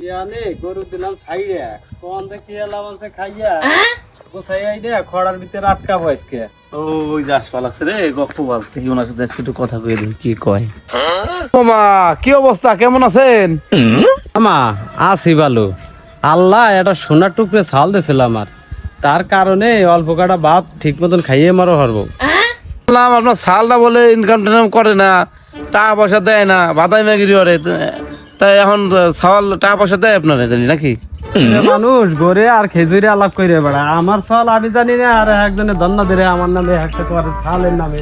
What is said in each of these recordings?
ইয়ানে গরু দিলাম ছাইয়া কোন দেখি এলাম আছে খাইয়া কোথায় আইডা খড়ার ভিতরে আটকাবো আজকে। ওই যে আসপাল আছে রে গপ্পবাজ থেকে ওনার সাথে আজকে একটু কথা কয়ে দিই কি কয়। মা কি অবস্থা, কেমন আছেন? আমা আছি ভালো। আল্লাহ একটা সোনার টুকরে ছাল দিয়েছিল আমার, তার কারণে অল্প কাটা ভাত ঠিক মতন খাইয়ে মারো হারবো। বললাম আপনার ছালটা বলে ইনকাম টিনকাম করে না, টাকা পয়সা দেয় না, বাদাই ম্যাগিরি করে, তাই এখন ছাল টাকা পয়সা দেয় আপনার নাকি? মানুষ গড়ে আর খেজুরে আলাপ করে বেড়া, আমার ছাল আমি জানি না, আর একজনে ধন্য ধরে আমার নামে একটা তোমার ছালের নামে।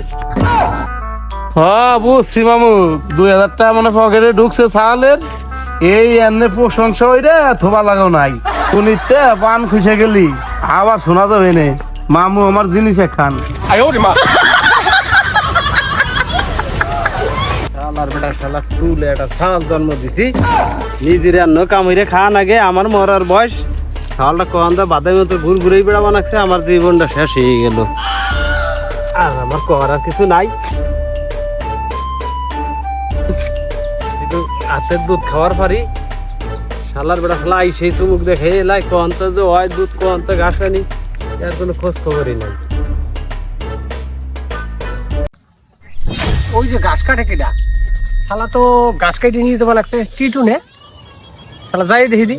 হ্যাঁ বুঝছি মামু, 2000 টাকা মানে পকেটে ঢুকছে ছালের, এই এমনি প্রশংসা ওই রে থোবা লাগাও নাই, শুনিতে পান খুশে গেলি আবার শোনা যাবে না মামু আমার জিনিস খান। শালার বেটা শালা টুলে একটা ছাল জন্ম দিছি, নিজের অন্য কামড়ে খান আগে আমার মরার বয়স। ছালটা কখন দা বাদাই মতো ঘুর ঘুরেই বেড়া বানাচ্ছে, আমার জীবনটা শেষ হয়ে গেল। আর আমার করার কিছু নাই, কিন্তু হাতের দুধ খাওয়ার পারি। শালার বেটা শালা এই সেই চুমুক দেখে এলাই কন্ত যে হয় দুধ কন্ত ঘাস আনি, এর কোনো খোঁজ খবরই নাই। ওই যে ঘাস কাটে কেডা, শালা তো ঘাস কাটে নিয়ে যাওয়া লাগছে টিটুনে, শালা যাই দেখি দি।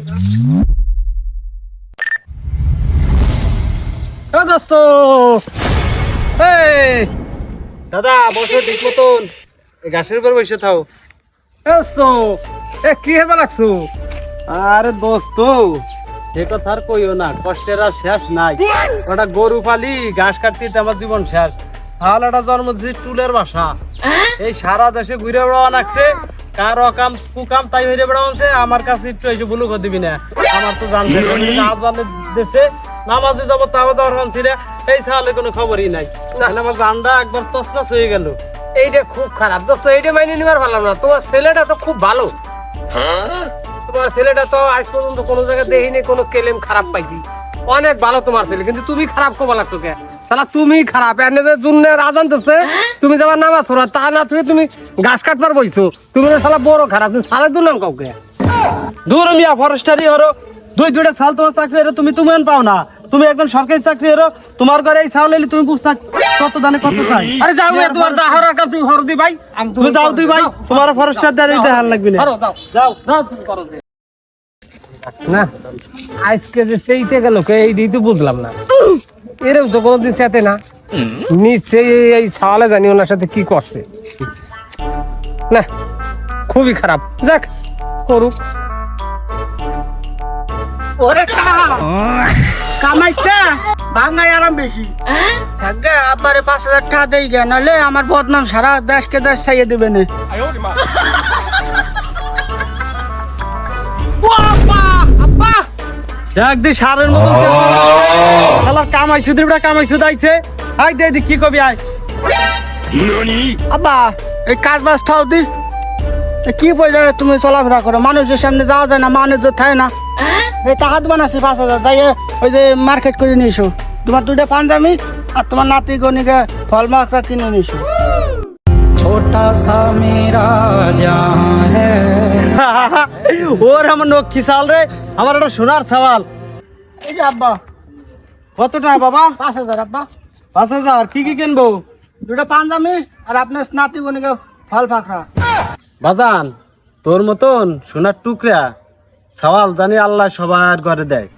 ও দোস্ত, এই দাদা বসে ঠিক মতন, এই ঘাসের উপর বসে থাও। দোস্ত, এ কি হেবা লাগছো? আরে দোস্ত এ কথা আর কইও না, কষ্টের আর শেষ নাই। ওটা গরু পালি ঘাস কাটতে আমার জীবন শেষ। ছালাটা জন্ম দিয়েছি টুলের বাসা, এই সারা দেশে ঘুরে বেড়াওয়া লাগছে, কার অকাম কুকাম তাই হইরে বেড়াচ্ছে। আমার কাছে একটু এসে ভুলু করে দিবি না, আমার তো জানছে আজানে দেশে নামাজে যাবো তাও যাওয়ার মানছি না, এই ছালে কোনো খবরই নাই। তাহলে আমার জানটা একবার তসনাস হয়ে গেল। এইটা খুব খারাপ দোস্ত, এইটা মাইনে নিবার ভালো না। তোমার ছেলেটা তো খুব ভালো, তোমার ছেলেটা তো আজ পর্যন্ত কোনো জায়গায় দেখিনি কোনো কেলেম খারাপ পাইছি, অনেক ভালো তোমার ছেলে, কিন্তু তুমি খারাপ কবা লাগছো কে? শালা তুমি খারাপ, এনে যে জুনের আজান দিচ্ছে তুমি যাবার নামাজ পড়া, তা না তুমি ঘাস কাটবার বইছো, তুমি তো শালা বড় খারাপ, তুমি সালে দুলাম কাউকে। দূর মিয়া ফরেস্টারি হরো, দুইটা সাল তোমার চাকরি হরো, তুমি তুমি পাও না, তুমি একজন সরকারি চাকরি হরো, তোমার ঘরে এই ছাল এলি তুমি বুঝতে কত দানে কত চাই। আরে যাও না, তোমার যা হরার কাজ তুমি হর দি ভাই, তুমি যাও দুই ভাই, তোমার ফরেস্টার দাঁড়িয়ে দেখার লাগবে না। যাও যাও যাও তুমি করো না। আজকে যে সেইতে গেল কে এইটাই তো বুঝলাম না, এরকম তো কোনোদিন সাথে না, নিশ্চয়ই এই সাওয়ালে জানি ওনার সাথে কি করছে না, খুবই খারাপ। যাক করুক, ওরে কামাইতে ভাঙ্গাই আরাম বেশি থাকে। আব্বারে 5000 টাকা দেই গে, নাহলে আমার বদনাম সারা দেশকে দেশ ছাইয়ে দেবে না। একদিন সারের মতন শালার কামাই সুদিরা কামাই সুদাইছে। আই দে দি কি কবি আয়। আব্বা এই কাজ বাজ থাও দি, কি পয়সা তুমি চলাফেরা করো, মানুষের সামনে যাওয়া যায় না, মানুষ থাকে না। এই টাকা বানাচ্ছি 5000, যাই ওই যে মার্কেট করে নিয়েছো, তোমার 2টা পাঞ্জাবি আর তোমার নাতি গনিকে ফল মাখরা কিনে নিয়েছো। छोटा सा मेरा जहां है। ওর আমার নক্ষী সাল রে, আমার একটা সোনার সওয়াল। এই যে আব্বা কত টাকা বাবা? 5000 আব্বা। 5000 কি কি কিনবো? 2টা পাঞ্জাবি আর আপনার নাতি গনিকে ফল ফাকরা। বাজান তোর মতন সোনার টুকরা সওয়াল জানি আল্লাহ সবার ঘরে দেয়।